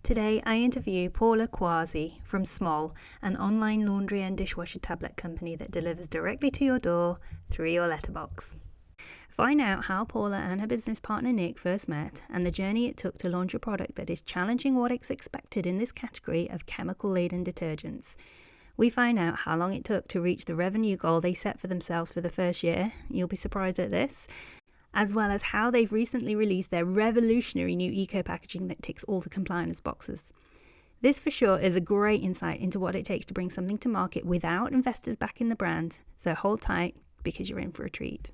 Today, I interview Paula Quazi from Smol, an online laundry and dishwasher tablet company that delivers directly to your door through your letterbox. Find out how Paula and her business partner Nick first met and the journey it took to launch a product that is challenging what is expected in this category of chemical-laden detergents. We find out how long it took to reach the revenue goal they set for themselves for the first year. You'll be surprised at this. As well as how they've recently released their revolutionary new eco packaging that ticks all the compliance boxes. This for sure is a great insight into what it takes to bring something to market without investors backing the brand, so hold tight because you're in for a treat.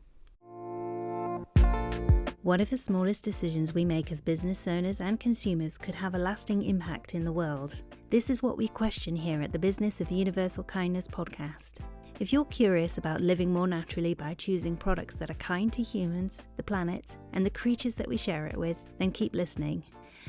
What if the smallest decisions we make as business owners and consumers could have a lasting impact in the world? This is what we question here at the Business of Universal Kindness podcast. If you're curious about living more naturally by choosing products that are kind to humans, the planet, and the creatures that we share it with, then keep listening.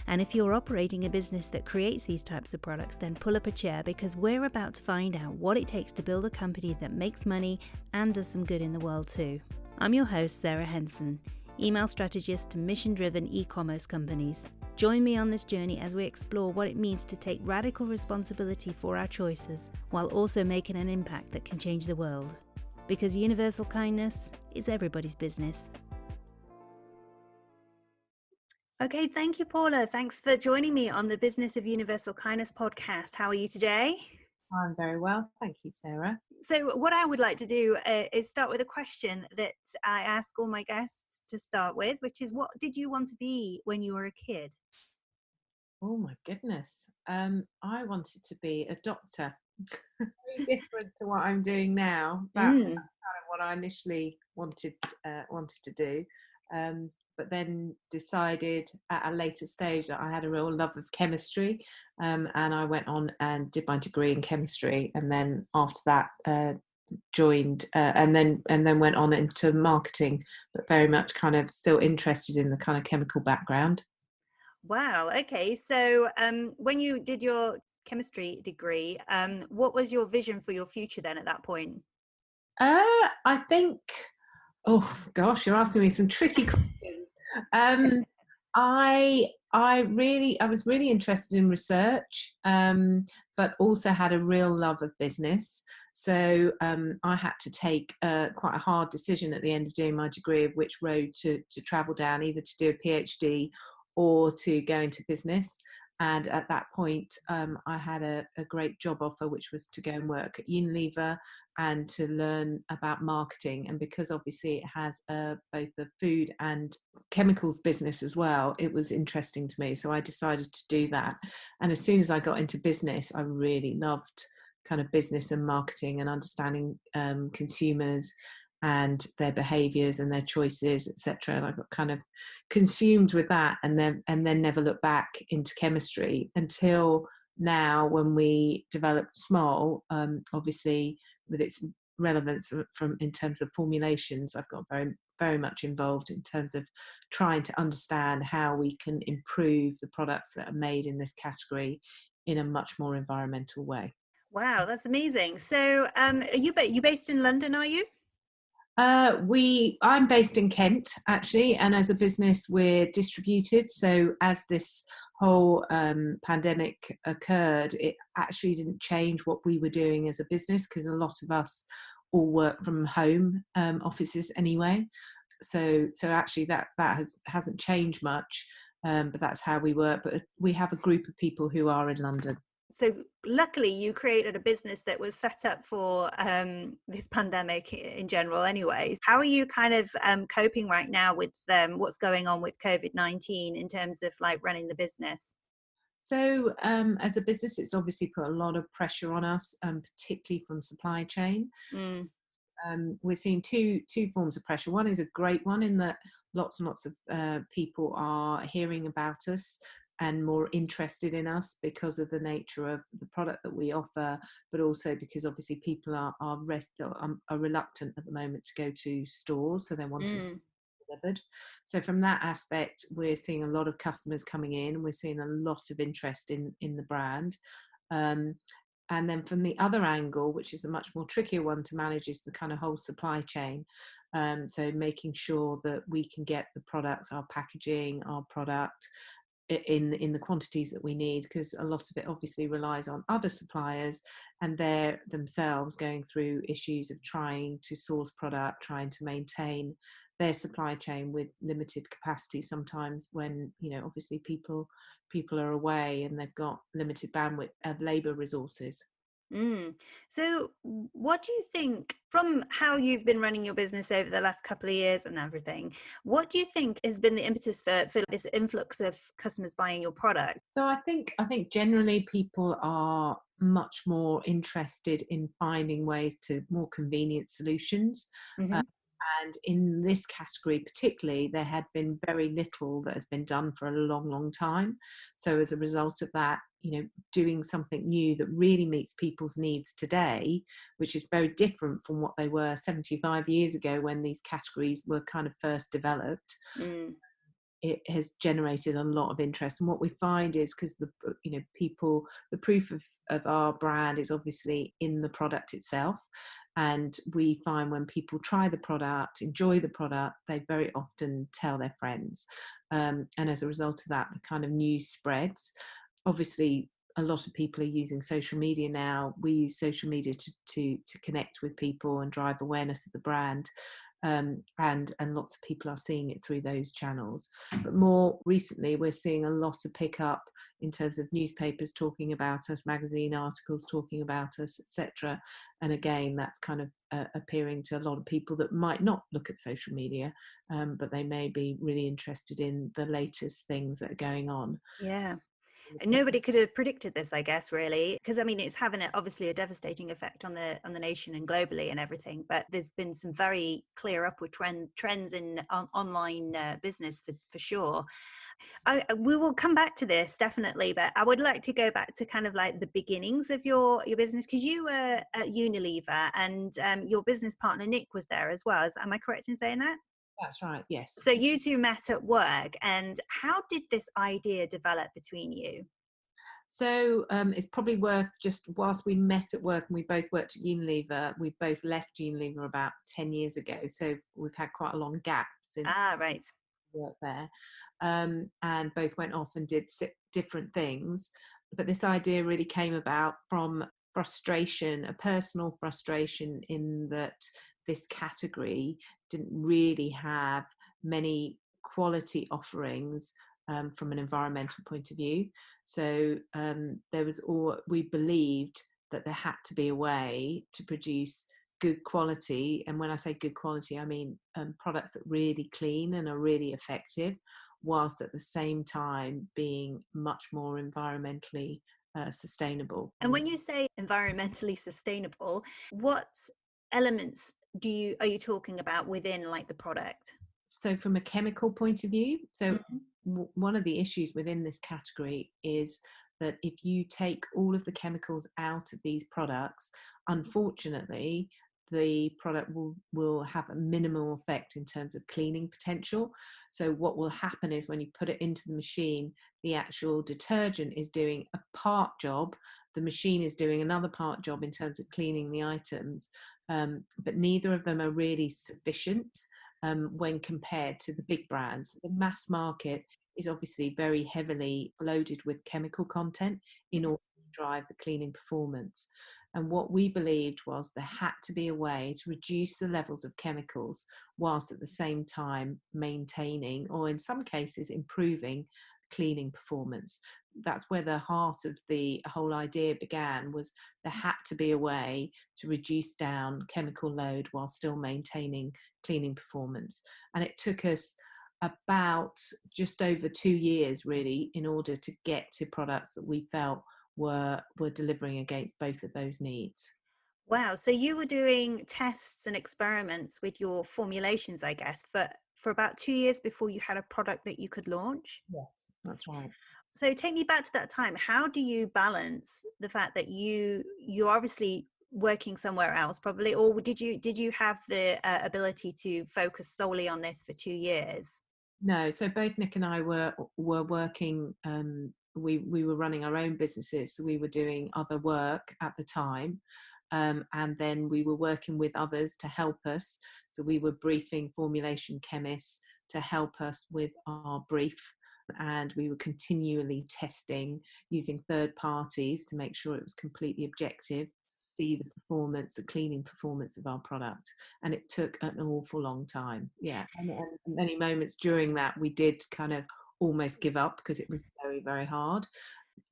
And if you're operating a business that creates these types of products, then pull up a chair because we're about to find out what it takes to build a company that makes money and does some good in the world too. I'm your host, Sarah Henson, email strategist to mission-driven e-commerce companies. Join me on this journey as we explore what it means to take radical responsibility for our choices while also making an impact that can change the world. Because universal kindness is everybody's business. Okay, thank you, Paula. Thanks for joining me on the Business of Universal Kindness podcast. How are you today? I'm very well, thank you, Sarah. So what I would like to do is start with a question that I ask all my guests to start with, which is, what did you want to be when you were a kid? Oh my goodness. I wanted to be a doctor. Very different to what I'm doing now. That's kind of what I initially wanted to do. But then decided at a later stage that I had a real love of chemistry, and I went on and did my degree in chemistry, and then after that joined and then went on into marketing, but very much kind of still interested in the kind of chemical background. Wow. Okay. So when you did your chemistry degree, what was your vision for your future then at that point? I think, oh gosh, you're asking me some tricky questions. I was really interested in research, but also had a real love of business. So I had to take quite a hard decision at the end of doing my degree of which road to travel down, either to do a PhD or to go into business. And at that point, I had a great job offer, which was to go and work at Unilever and to learn about marketing. And because obviously it has both the food and chemicals business as well, it was interesting to me. So I decided to do that. And as soon as I got into business, I really loved kind of business and marketing and understanding consumers and their behaviors and their choices, etc. And I got kind of consumed with that, and then never looked back into chemistry until now, when we developed Smol. Obviously, with its relevance from in terms of formulations, I've got very much involved in terms of trying to understand how we can improve the products that are made in this category in a much more environmental way. Wow, that's amazing. So are you based in London, are you? I'm based in Kent, actually, and as a business, we're distributed. So as this whole pandemic occurred, it actually didn't change what we were doing as a business, because a lot of us all work from home offices anyway. So actually that hasn't changed much, but that's how we work. But we have a group of people who are in London. So luckily you created a business that was set up for this pandemic in general anyway. How are you kind of coping right now with what's going on with COVID-19 in terms of like running the business? So as a business, it's obviously put a lot of pressure on us, particularly from supply chain. We're seeing two forms of pressure. One is a great one in that lots and lots of people are hearing about us and more interested in us because of the nature of the product that we offer, but also because obviously people are reluctant at the moment to go to stores, so they're wanting delivered. So from that aspect, we're seeing a lot of customers coming in. We're seeing a lot of interest in the brand. And then from the other angle, which is a much more trickier one to manage, is the kind of whole supply chain. So making sure that we can get the products, our packaging, our product in the quantities that we need, because a lot of it obviously relies on other suppliers, and they're themselves going through issues of trying to source product, trying to maintain their supply chain with limited capacity sometimes, when obviously people are away and they've got limited bandwidth of labor resources. Mm. So, what do you think, from how you've been running your business over the last couple of years and everything, what do you think has been the impetus for this influx of customers buying your product? So I think generally people are much more interested in finding ways to more convenient solutions. Hmm. And in this category particularly, there had been very little that has been done for a long, long time. So as a result of that, doing something new that really meets people's needs today, which is very different from what they were 75 years ago when these categories were kind of first developed, Mm. it has generated a lot of interest. And what we find is, because people, the proof of our brand is obviously in the product itself, and we find when people try the product, enjoy the product, they very often tell their friends, and as a result of that, the kind of news spreads. Obviously a lot of people are using social media now. We use social media to connect with people and drive awareness of the brand, and lots of people are seeing it through those channels. But more recently, we're seeing a lot of pickup in terms of newspapers talking about us, magazine articles talking about us, etc. And again, that's kind of appearing to a lot of people that might not look at social media, but they may be really interested in the latest things that are going on. Yeah. And nobody could have predicted this, I guess, really, because I mean, it's having obviously a devastating effect on the nation and globally and everything. But there's been some very clear upward trends in online business for sure. We will come back to this definitely, but I would like to go back to kind of like the beginnings of your business, because you were at Unilever, and your business partner Nick was there as well. Am I correct in saying that? That's right, yes. So you two met at work, and how did this idea develop between you? So it's probably worth, just whilst we met at work and we both worked at Unilever, we both left Unilever about 10 years ago. So we've had quite a long gap since Ah, right. work there, and both went off and did different things. But this idea really came about from frustration, a personal frustration, in that this category didn't really have many quality offerings from an environmental point of view. So there was all, we believed that there had to be a way to produce good quality, and when I say good quality, I mean products that really clean and are really effective, whilst at the same time being much more environmentally sustainable. And when you say environmentally sustainable, what elements are you talking about within like the product? So from a chemical point of view, so Mhm. one of the issues within this category is that if you take all of the chemicals out of these products, unfortunately the product will have a minimal effect in terms of cleaning potential. So what will happen is, when you put it into the machine, the actual detergent is doing a part job, the machine is doing another part job in terms of cleaning the items, but neither of them are really sufficient when compared to the big brands. The mass market is obviously very heavily loaded with chemical content in order to drive the cleaning performance. And what we believed was there had to be a way to reduce the levels of chemicals whilst at the same time maintaining, or in some cases improving, cleaning performance. That's where the heart of the whole idea began, was there had to be a way to reduce down chemical load while still maintaining cleaning performance. And it took us about just over 2 years really in order to get to products that we felt were delivering against both of those needs. Wow. So you were doing tests and experiments with your formulations, I guess, for about 2 years before you had a product that you could launch. Yes, that's right. So take me back to that time. How do you balance the fact that you're obviously working somewhere else probably, or did you have the ability to focus solely on this for 2 years? No, so both Nick and I were working. We were running our own businesses, so we were doing other work at the time, and then we were working with others to help us. So we were briefing formulation chemists to help us with our brief, and we were continually testing using third parties to make sure it was completely objective, to see the performance, the cleaning performance of our product. And it took an awful long time. Yeah. And many moments during that, we did kind of almost give up because it was very, very hard.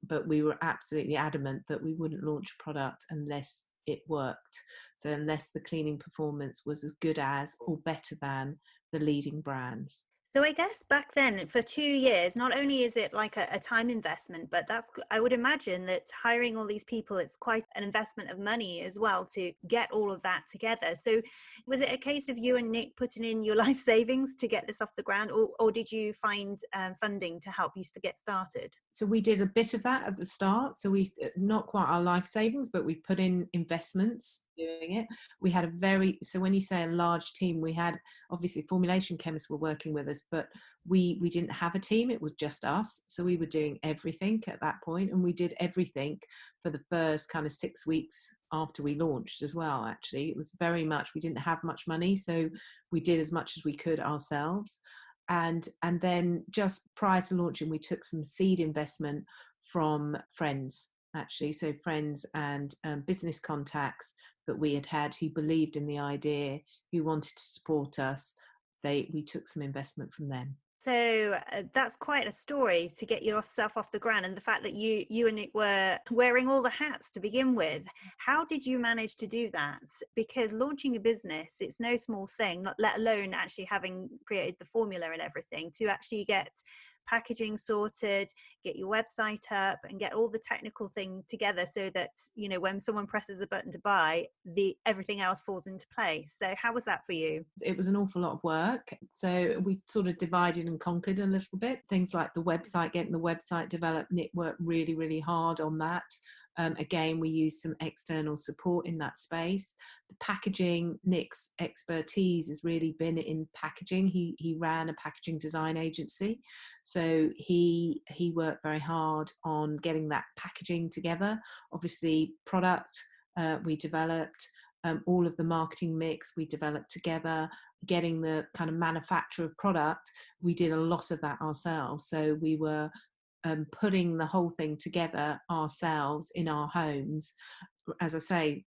But we were absolutely adamant that we wouldn't launch a product unless it worked. So unless the cleaning performance was as good as or better than the leading brands. So I guess back then for 2 years, not only is it like a time investment, but I would imagine that hiring all these people, it's quite an investment of money as well to get all of that together. So was it a case of you and Nick putting in your life savings to get this off the ground, or did you find funding to help you to get started? So we did a bit of that at the start. So we, not quite our life savings, but we put in investments doing it. We had so when you say a large team, we had obviously formulation chemists were working with us, but we didn't have a team. It was just us. So we were doing everything at that point, and we did everything for the first kind of 6 weeks after we launched as well. Actually, it was very much, we didn't have much money, so we did as much as we could ourselves. And then just prior to launching, we took some seed investment from friends, actually. So friends and business contacts that we had who believed in the idea, who wanted to support us. We took some investment from them. So that's quite a story to get yourself off the ground, and the fact that you and Nick were wearing all the hats to begin with. How did you manage to do that? Because launching a business, it's no small thing, let alone actually having created the formula and everything, to actually get packaging sorted, get your website up, and get all the technical thing together so that, when someone presses a button to buy, everything else falls into place. So how was that for you? It was an awful lot of work. So we sort of divided and conquered a little bit. Things like the website, getting the website developed, Nick worked really, really hard on that. Again, we used some external support in that space. The packaging, Nick's expertise has really been in packaging. He ran a packaging design agency, so he worked very hard on getting that packaging together. Obviously, product we developed. All of the marketing mix we developed together. Getting the kind of manufacture of product, we did a lot of that ourselves. So we were putting the whole thing together ourselves in our homes. As I say,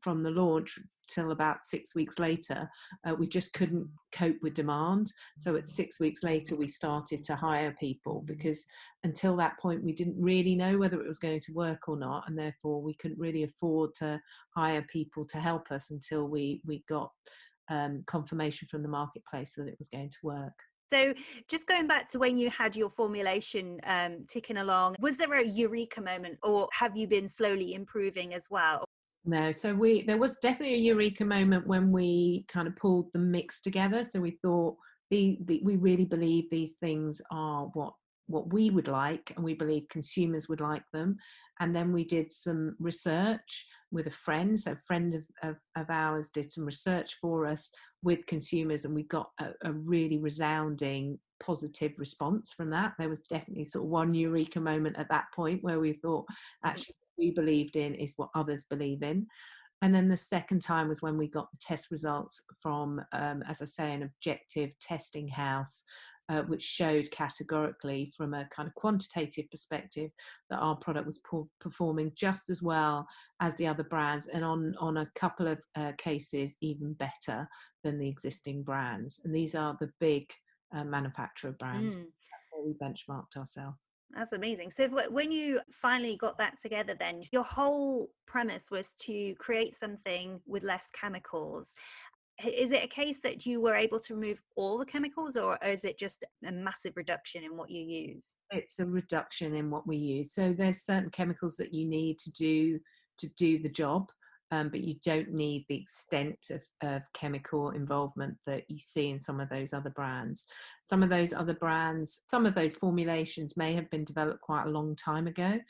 from the launch till about 6 weeks later, we just couldn't cope with demand. So at 6 weeks later, we started to hire people, because until that point, we didn't really know whether it was going to work or not. And therefore, we couldn't really afford to hire people to help us until we got confirmation from the marketplace that it was going to work. So just going back to when you had your formulation ticking along, was there a eureka moment, or have you been slowly improving as well? No, so there was definitely a eureka moment when we kind of pulled the mix together. So we thought we really believe these things are what we would like, and we believe consumers would like them. And then we did some research with a friend. So a friend of ours did some research for us with consumers, and we got a really resounding positive response from that. There was definitely sort of one eureka moment at that point where we thought, actually, what we believed in is what others believe in. And then the second time was when we got the test results from, as I say, an objective testing house, which showed categorically from a kind of quantitative perspective that our product was performing just as well as the other brands, and on a couple of cases even better than the existing brands. And these are the big manufacturer brands. That's where we benchmarked ourselves. That's amazing. So when you finally got that together, then your whole premise was to create something with less chemicals. Is it a case that you were able to remove all the chemicals, or is it just a massive reduction in what you use? It's a reduction in what we use. So there's certain chemicals that you need to do the job, but you don't need the extent of chemical involvement that you see in some of those other brands. Some of those other brands, some of those formulations may have been developed quite a long time ago.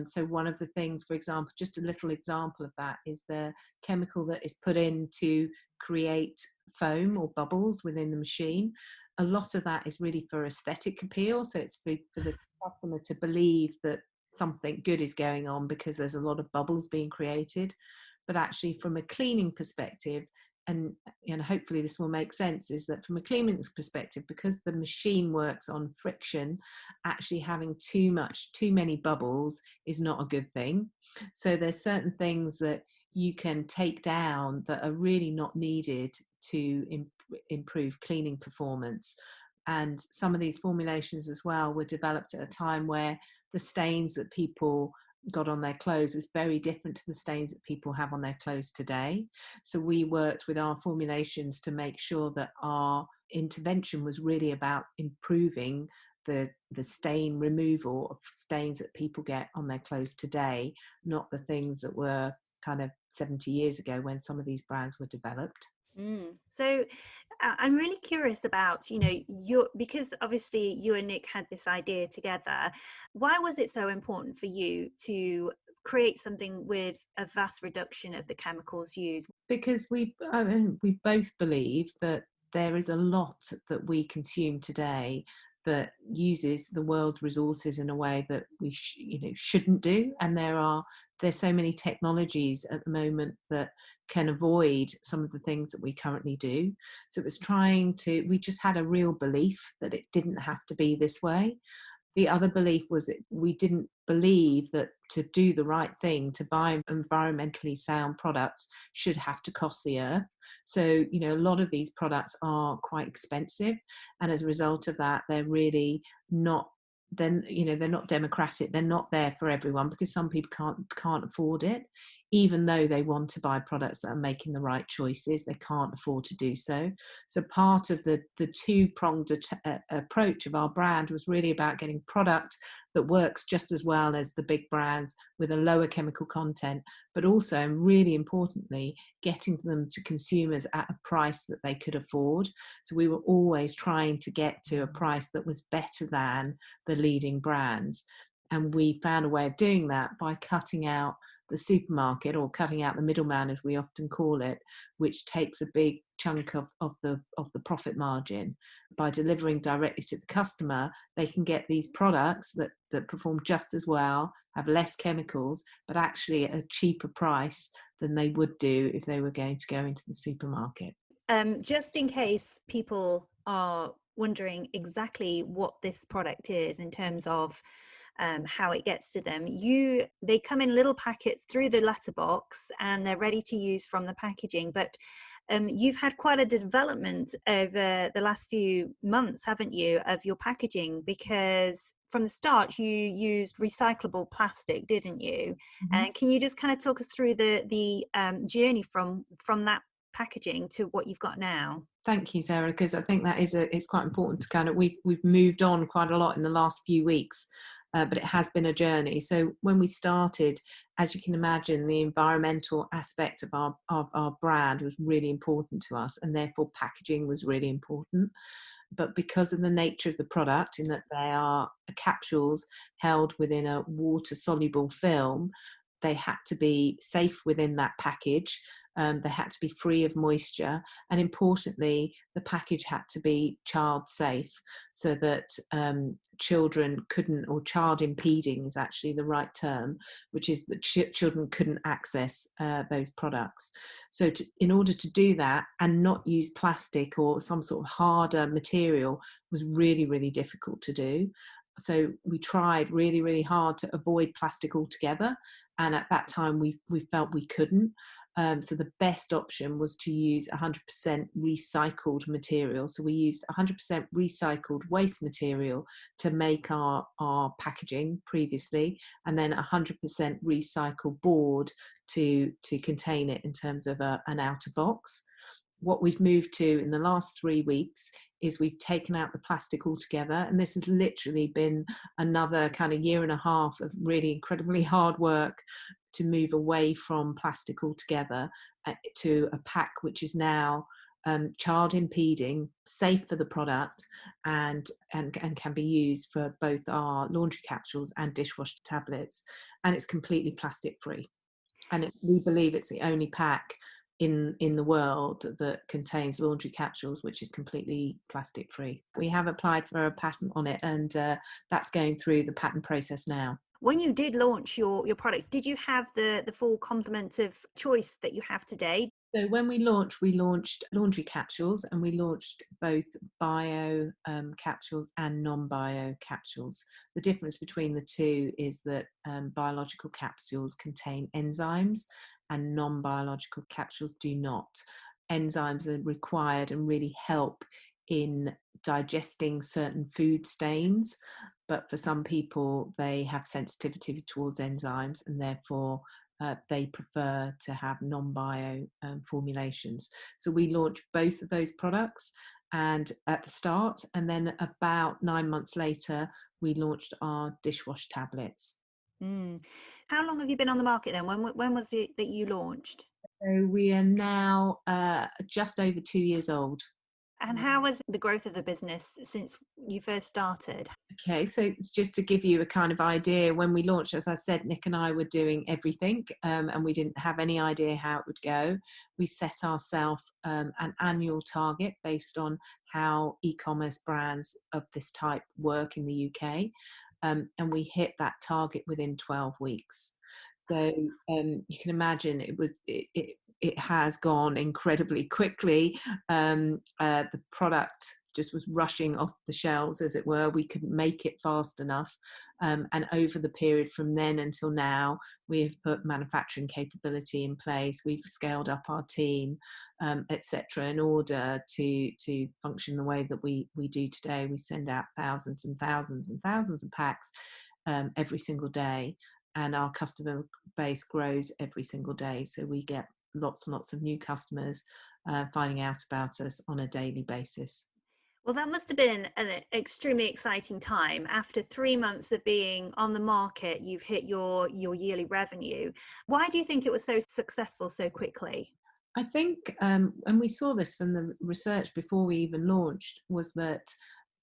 So one of the things, for example, just a little example of that is the chemical that is put in to create foam or bubbles within the machine. A lot of that is really for aesthetic appeal. So it's for the customer to believe that something good is going on because there's a lot of bubbles being created. But actually, from a cleaning perspective, and hopefully this will make sense, is that from a cleaning perspective, because the machine works on friction, actually having too many bubbles is not a good thing. So there's certain things that you can take down that are really not needed to improve cleaning performance. And some of these formulations as well were developed at a time where the stains that people got on their clothes was very different to the stains that people have on their clothes today. So we worked with our formulations to make sure that our intervention was really about improving the stain removal of stains that people get on their clothes today, not the things that were kind of 70 years ago when some of these brands were developed. So I'm really curious about, because obviously you and Nick had this idea together. Why was it so important for you to create something with a vast reduction of the chemicals used? Because we both believe that there is a lot that we consume today that uses the world's resources in a way that we shouldn't do, and there's so many technologies at the moment that can avoid some of the things that we currently do. So it was we just had a real belief that it didn't have to be this way. The other belief was that we didn't believe that to do the right thing, to buy environmentally sound products, should have to cost the earth. So, a lot of these products are quite expensive. And as a result of that, they're really not, then they're not democratic. They're not there for everyone, because some people can't afford it. Even though they want to buy products that are making the right choices, they can't afford to do so. So part of the two-pronged approach of our brand was really about getting product that works just as well as the big brands with a lower chemical content, but also, and really importantly, getting them to consumers at a price that they could afford. So we were always trying to get to a price that was better than the leading brands. And we found a way of doing that by cutting out the supermarket, or cutting out the middleman, as we often call it, which takes a big chunk of the profit margin. By delivering directly to the customer, they can get these products that perform just as well, have less chemicals, but actually at a cheaper price than they would do if they were going to go into the supermarket. Just in case people are wondering exactly what this product is in terms of how it gets to them, they come in little packets through the letterbox and they're ready to use from the packaging. But you've had quite a development over the last few months, haven't you, of your packaging? Because from the start you used recyclable plastic, didn't you? Mm-hmm. And can you just kind of talk us through the journey from that packaging to what you've got now? Thank you, Sarah, because I think that it's quite important to kind of, we've moved on quite a lot in the last few weeks, but it has been a journey. So when we started, as you can imagine, the environmental aspect of our brand was really important to us, and therefore packaging was really important. But because of the nature of the product, in that they are capsules held within a water-soluble film, they had to be safe within that package. They had to be free of moisture, and importantly, the package had to be child safe, so that children couldn't, or child impeding is actually the right term, which is that children couldn't access those products. So in order to do that and not use plastic or some sort of harder material was really, really difficult to do. So we tried really, really hard to avoid plastic altogether. And at that time, we felt we couldn't. So the best option was to use 100% recycled material. So we used 100% recycled waste material to make our packaging previously, and then 100% recycled board to contain it in terms of an outer box. What we've moved to in the last 3 weeks is we've taken out the plastic altogether, and this has literally been another kind of year and a half of really incredibly hard work to move away from plastic altogether to a pack which is now child impeding, safe for the product, and can be used for both our laundry capsules and dishwasher tablets, and it's completely plastic free. And we believe it's the only pack in the world that contains laundry capsules which is completely plastic free. We have applied for a patent on it, and that's going through the patent process now. When you did launch your products, did you have the full complement of choice that you have today? So when we launched laundry capsules, and we launched both bio capsules and non-bio capsules. The difference between the two is that biological capsules contain enzymes and non-biological capsules do not. Enzymes are required and really help in digesting certain food stains, but for some people they have sensitivity towards enzymes, and therefore they prefer to have non-bio formulations. So we launched both of those products and at the start, and then about 9 months later we launched our dishwash tablets. Mm. How long have you been on the market then? When was it that you launched? So we are now just over 2 years old. And how was the growth of the business since you first started? Okay, so just to give you a kind of idea, when we launched, as I said, Nick and I were doing everything, and we didn't have any idea how it would go. We set ourselves an annual target based on how e-commerce brands of this type work in the UK, and we hit that target within 12 weeks. So you can imagine it has gone incredibly quickly. The product just was rushing off the shelves, as it were. We couldn't make it fast enough. And over the period from then until now, we have put manufacturing capability in place. We've scaled up our team, etc., in order to function the way that we do today. We send out thousands and thousands and thousands of packs every single day, and our customer base grows every single day. So we get lots and lots of new customers finding out about us on a daily basis. Well, that must have been an extremely exciting time. After 3 months of being on the market, you've hit your yearly revenue. Why do you think it was so successful so quickly? I think, and we saw this from the research before we even launched, was that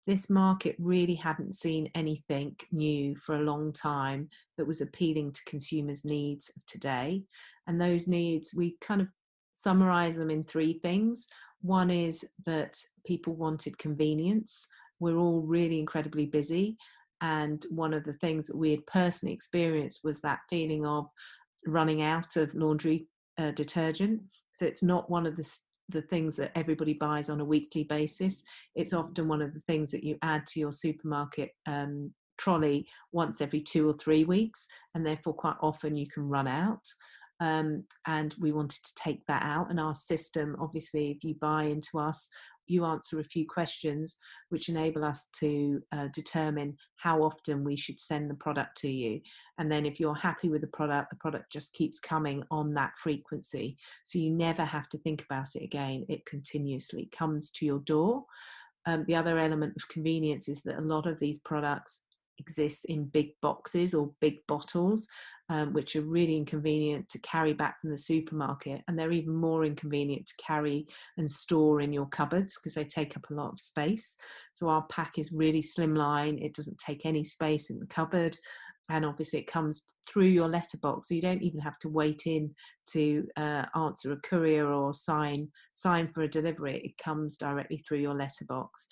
this market really hadn't seen anything new for a long time that was appealing to consumers' needs of today. And those needs, we kind of summarize them in three things. One is that people wanted convenience. We're all really incredibly busy. And one of the things that we had personally experienced was that feeling of running out of laundry detergent. So it's not one of the things that everybody buys on a weekly basis. It's often one of the things that you add to your supermarket trolley once every 2 or 3 weeks, and therefore quite often you can run out. And we wanted to take that out. And our system, obviously, if you buy into us, you answer a few questions which enable us to determine how often we should send the product to you. And then if you're happy with the product just keeps coming on that frequency. So you never have to think about it again. It continuously comes to your door. The other element of convenience is that a lot of these products exist in big boxes or big bottles, which are really inconvenient to carry back from the supermarket, and they're even more inconvenient to carry and store in your cupboards because they take up a lot of space. So our pack is really slimline. It doesn't take any space in the cupboard, and obviously it comes through your letterbox, so you don't even have to wait in to answer a courier or sign for a delivery. It comes directly through your letterbox.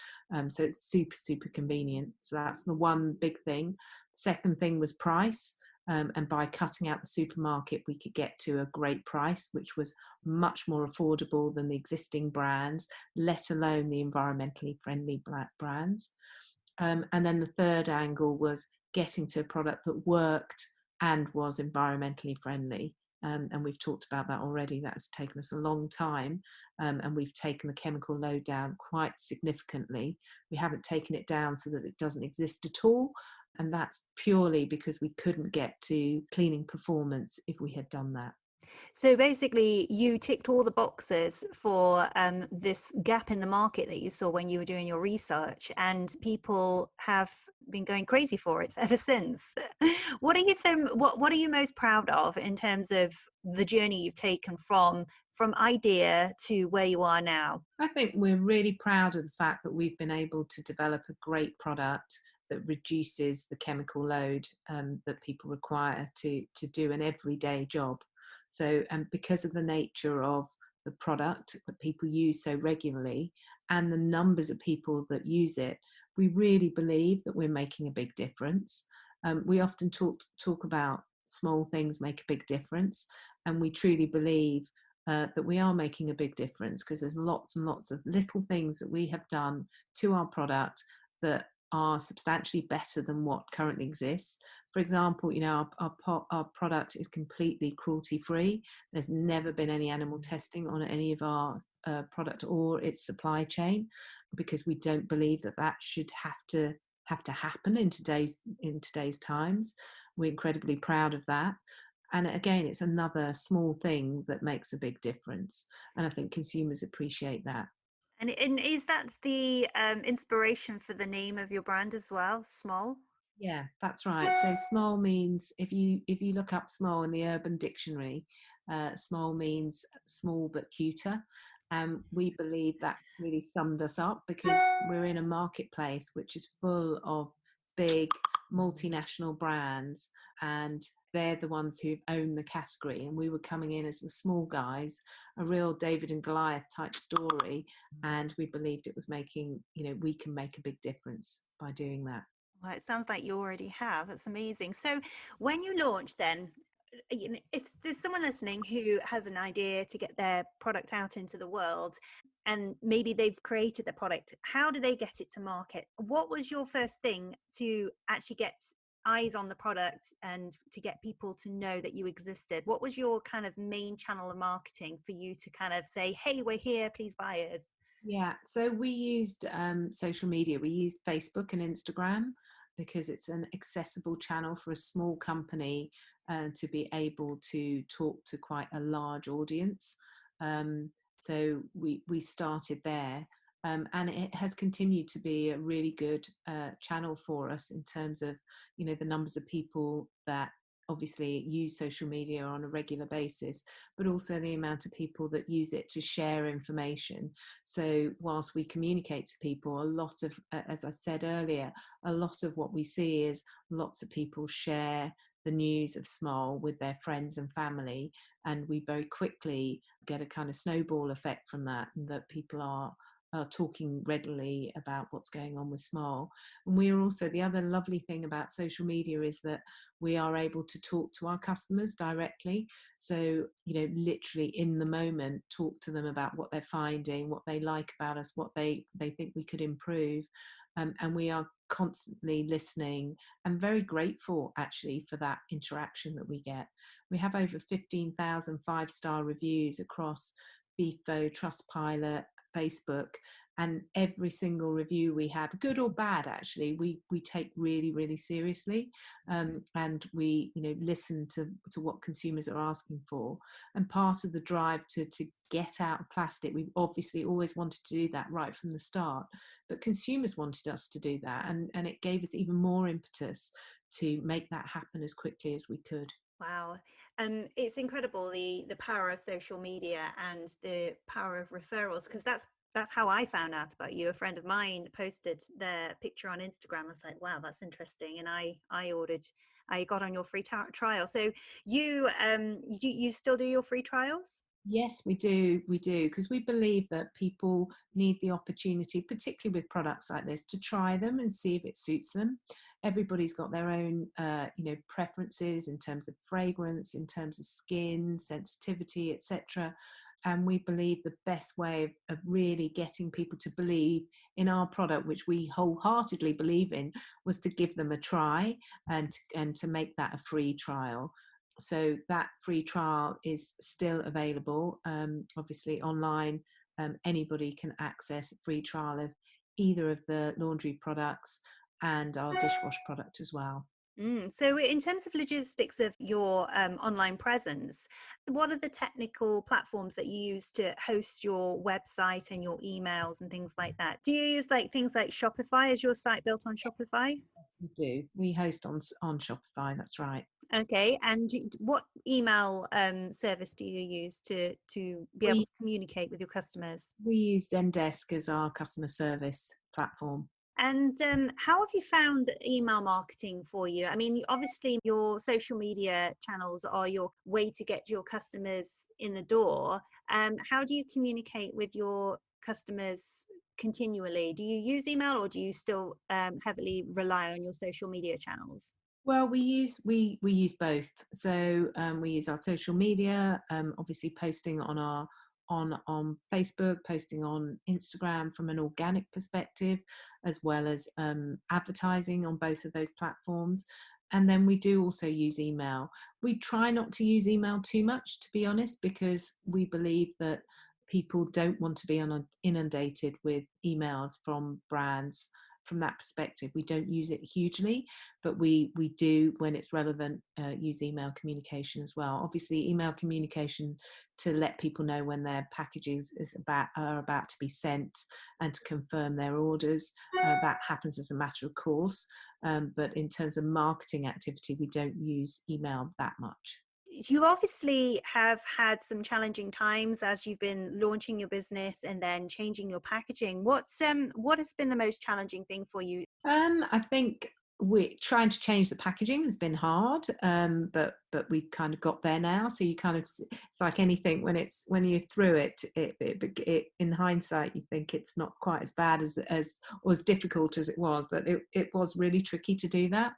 So it's super convenient. So that's the one big thing. Second thing was price. And by cutting out the supermarket, we could get to a great price, which was much more affordable than the existing brands, let alone the environmentally friendly brands. And then the third angle was getting to a product that worked and was environmentally friendly. And we've talked about that already. That has taken us a long time, and we've taken the chemical load down quite significantly. We haven't taken it down so that it doesn't exist at all, and that's purely because we couldn't get to cleaning performance if we had done that. So basically, you ticked all the boxes for this gap in the market that you saw when you were doing your research, and people have been going crazy for it ever since. What are you most proud of in terms of the journey you've taken from idea to where you are now? I think we're really proud of the fact that we've been able to develop a great product that reduces the chemical load that people require to do an everyday job. So, and because of the nature of the product that people use so regularly and the numbers of people that use it, we really believe that we're making a big difference. We often talk about small things make a big difference, and we truly believe that we are making a big difference, because there's lots and lots of little things that we have done to our product that are substantially better than what currently exists. For example, our product is completely cruelty free. There's never been any animal testing on any of our product or its supply chain, because we don't believe that that should have to happen in today's times. We're incredibly proud of that. And again, it's another small thing that makes a big difference. And I think consumers appreciate that. And is that the inspiration for the name of your brand as well, smol? Yeah, that's right. So smol means, if you look up smol in the Urban Dictionary, smol means small but cuter. We believe that really summed us up, because we're in a marketplace which is full of big multinational brands, and they're the ones who own the category. And we were coming in as the small guys, a real David and Goliath type story. And we believed it was making, we can make a big difference by doing that. Well, it sounds like you already have. That's amazing. So when you launch then, if there's someone listening who has an idea to get their product out into the world, and maybe they've created the product, how do they get it to market? What was your first thing to actually get eyes on the product and to get people to know that you existed? What was your kind of main channel of marketing for you to kind of say, hey, we're here, please buy us? Yeah, so we used social media. We used Facebook and Instagram, because it's an accessible channel for a small company to be able to talk to quite a large audience. So we started there, and it has continued to be a really good channel for us, in terms of the numbers of people that obviously use social media on a regular basis, but also the amount of people that use it to share information. So whilst we communicate to people, a lot of, as I said earlier, a lot of what we see is lots of people share the news of smol with their friends and family, and we very quickly get a kind of snowball effect from that, and that people are talking readily about what's going on with smol. And we are also, the other lovely thing about social media is that we are able to talk to our customers directly. So literally in the moment, talk to them about what they're finding, what they like about us, what they think we could improve. And we are constantly listening, and very grateful actually for that interaction that we get. We have over 15,000 5-star reviews across FIFO, Trustpilot, Facebook, and every single review we have, good or bad, actually, we take really, really seriously, and we listen to what consumers are asking for. And part of the drive to get out of plastic, we've obviously always wanted to do that right from the start, but consumers wanted us to do that, and it gave us even more impetus to make that happen as quickly as we could. Wow. It's incredible, the power of social media and the power of referrals, because that's how I found out about you. A friend of mine posted their picture on Instagram. I was like, wow, that's interesting. And I got on your free trial. So you still do your free trials? Yes, we do. We do, because we believe that people need the opportunity, particularly with products like this, to try them and see if it suits them. Everybody's got their own, preferences in terms of fragrance, in terms of skin, sensitivity, etc. And we believe the best way of really getting people to believe in our product, which we wholeheartedly believe in, was to give them a try, and to make that a free trial. So that free trial is still available, obviously online. Anybody can access a free trial of either of the laundry products and our dishwash product as well. So in terms of logistics of your online presence, what are the technical platforms that you use to host your website and your emails and things like that? Do you use like things like Shopify? Is your site built on Shopify? We do. We host on Shopify. That's right. Okay, and what email service do you use to be able We to communicate with your customers? we use Zendesk as our customer service platform. And how have you found email marketing for you? I mean, obviously, your social media channels are your way to get your customers in the door. How do you communicate with your customers continually? Do you use email, or do you still heavily rely on your social media channels? Well, we use both. So we use our social media, obviously posting on our on Facebook, posting on Instagram from an organic perspective, as well as advertising on both of those platforms. And then we do also use email. We try not to use email too much, to be honest, because we believe that people don't want to be inundated with emails from brands. From that perspective, we don't use it hugely, but we do, when it's relevant, use email communication as well. Obviously, email communication to let people know when their packages are about to be sent and to confirm their orders. That happens as a matter of course, but in terms of marketing activity, we don't use email that much. You obviously have had some challenging times as you've been launching your business and then changing your packaging. What has been the most challenging thing for you? I think we're trying to change the packaging has been hard, but we've kind of got there now. So you kind of, it's like anything, when you're through it, in hindsight you think it's not quite as bad as or as difficult as it was, but it was really tricky to do that.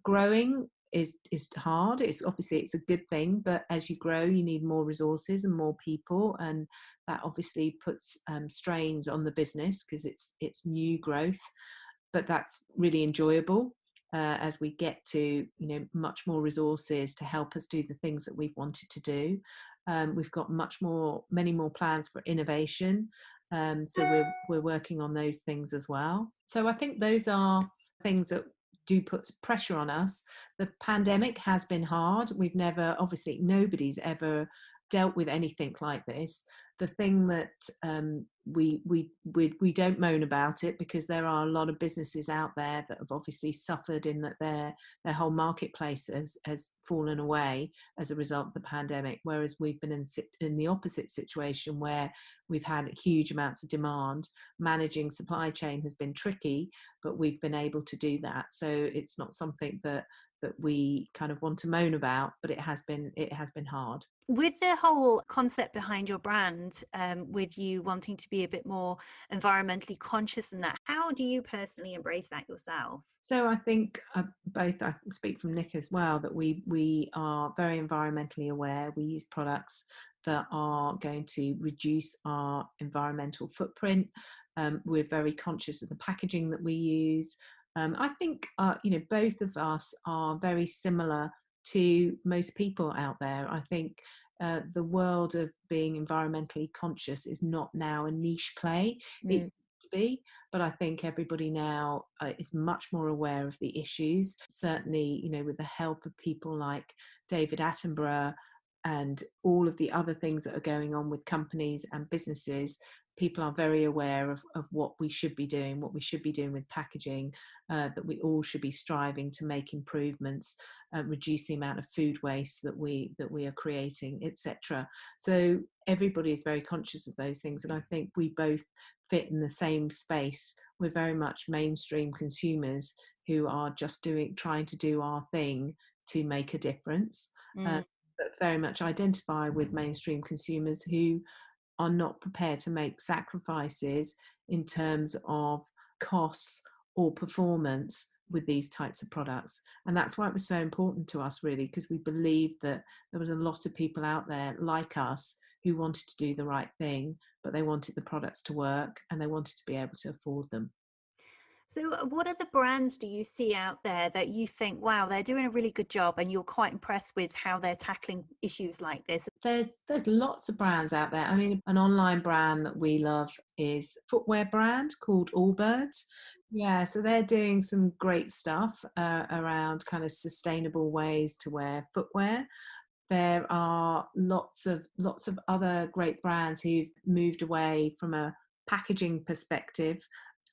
Growing is hard. It's a good thing, but as you grow you need more resources and more people, and that obviously puts strains on the business because it's new growth, but that's really enjoyable as we get to much more resources to help us do the things that we've wanted to do. We've got many more plans for innovation, so we're working on those things as well. So I think those are things that do put pressure on us. The pandemic has been hard. Obviously nobody's ever dealt with anything like this. The thing that we don't moan about it, because there are a lot of businesses out there that have obviously suffered in that their whole marketplace has fallen away as a result of the pandemic, whereas we've been in the opposite situation where we've had huge amounts of demand. Managing supply chain has been tricky, but we've been able to do that. So it's not something that we kind of want to moan about, but it has been hard. With the whole concept behind your brand, with you wanting to be a bit more environmentally conscious in that, how do you personally embrace that yourself? So I think I speak from Nick as well, that we are very environmentally aware. We use products that are going to reduce our environmental footprint. We're very conscious of the packaging that we use. I think both of us are very similar to most people out there. I think the world of being environmentally conscious is not now a niche play. It used to be, but I think everybody now is much more aware of the issues. Certainly, with the help of people like David Attenborough and all of the other things that are going on with companies and businesses, people are very aware of what we should be doing, with packaging, that we all should be striving to make improvements, reduce the amount of food waste that we are creating, etc. So everybody is very conscious of those things, and I think we both fit in the same space. We're very much mainstream consumers who are just trying to do our thing to make a difference. But very much identify with mainstream consumers who are not prepared to make sacrifices in terms of costs or performance with these types of products. And that's why it was so important to us, really, because we believed that there was a lot of people out there like us who wanted to do the right thing, but they wanted the products to work and they wanted to be able to afford them. So, what other brands do you see out there that you think, wow, they're doing a really good job, and you're quite impressed with how they're tackling issues like this? There's lots of brands out there. I mean, an online brand that we love is a footwear brand called Allbirds. Yeah, so they're doing some great stuff around kind of sustainable ways to wear footwear. There are lots of other great brands who've moved away from a packaging perspective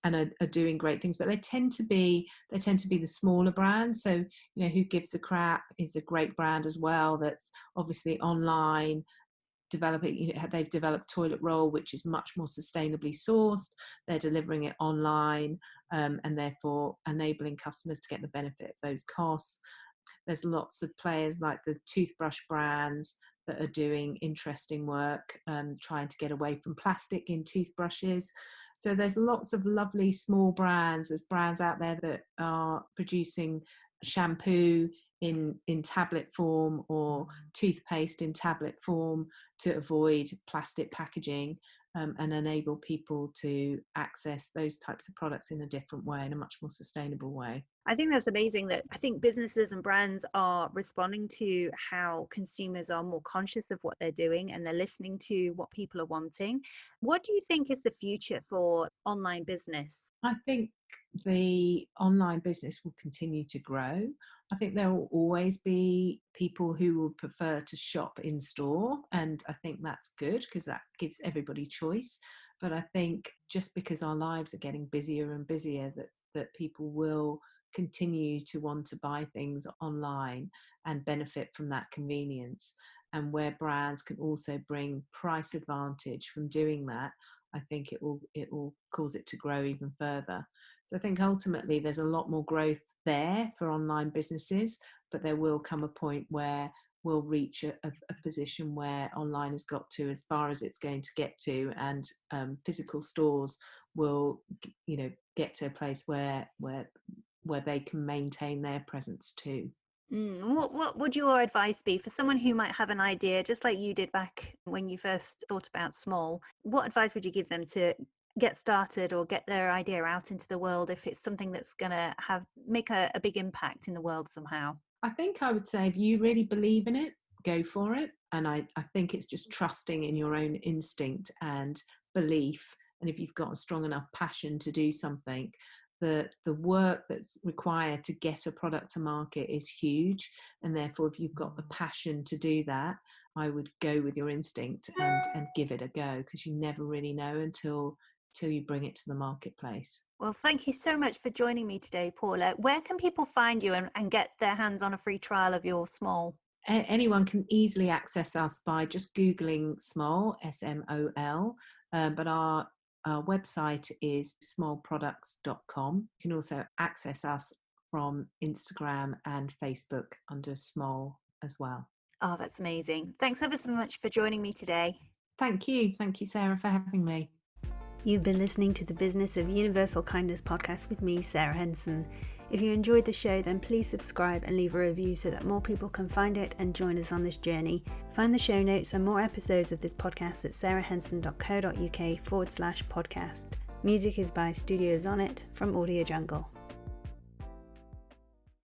and are doing great things, but they tend to be the smaller brands. So Who Gives a Crap is a great brand as well, that's obviously online developing. They've developed toilet roll, which is much more sustainably sourced. They're delivering it online, and therefore enabling customers to get the benefit of those costs. There's lots of players like the toothbrush brands that are doing interesting work, trying to get away from plastic in toothbrushes. So there's lots of lovely small brands. There's brands out there that are producing shampoo in tablet form or toothpaste in tablet form to avoid plastic packaging, and enable people to access those types of products in a different way, in a much more sustainable way. I think that's amazing that I think businesses and brands are responding to how consumers are more conscious of what they're doing and they're listening to what people are wanting. What do you think is the future for online business? I think the online business will continue to grow. I think there will always be people who will prefer to shop in store, and I think that's good because that gives everybody choice. But I think just because our lives are getting busier and busier, that people will continue to want to buy things online and benefit from that convenience. And where brands can also bring price advantage from doing that, I think it will cause it to grow even further. So I think ultimately there's a lot more growth there for online businesses, but there will come a point where we'll reach a position where online has got to as far as it's going to get to, and physical stores will, get to a place where they can maintain their presence too. What would your advice be for someone who might have an idea, just like you did back when you first thought about smol? What advice would you give them to get started or get their idea out into the world if it's something that's going to make a big impact in the world somehow? I think I would say if you really believe in it, go for it. And I think it's just trusting in your own instinct and belief. And if you've got a strong enough passion to do something, the work that's required to get a product to market is huge. And therefore, if you've got the passion to do that, I would go with your instinct and give it a go, because you never really know until you bring it to the marketplace. Well, thank you so much for joining me today, Paula. Where can people find you and get their hands on a free trial of your smol? Anyone can easily access us by just Googling smol, SMOL, but our website is smolproducts.com. You can also access us from Instagram and Facebook under smol as well. Oh, that's amazing. Thanks ever so much for joining me today. Thank you, Sarah, for having me. You've been listening to the Business of Universal Kindness podcast with me, Sarah Henson. If you enjoyed the show, then please subscribe and leave a review so that more people can find it and join us on this journey. Find the show notes and more episodes of this podcast at sarahhenson.co.uk/podcast. Music is by Studios On It from Audio Jungle.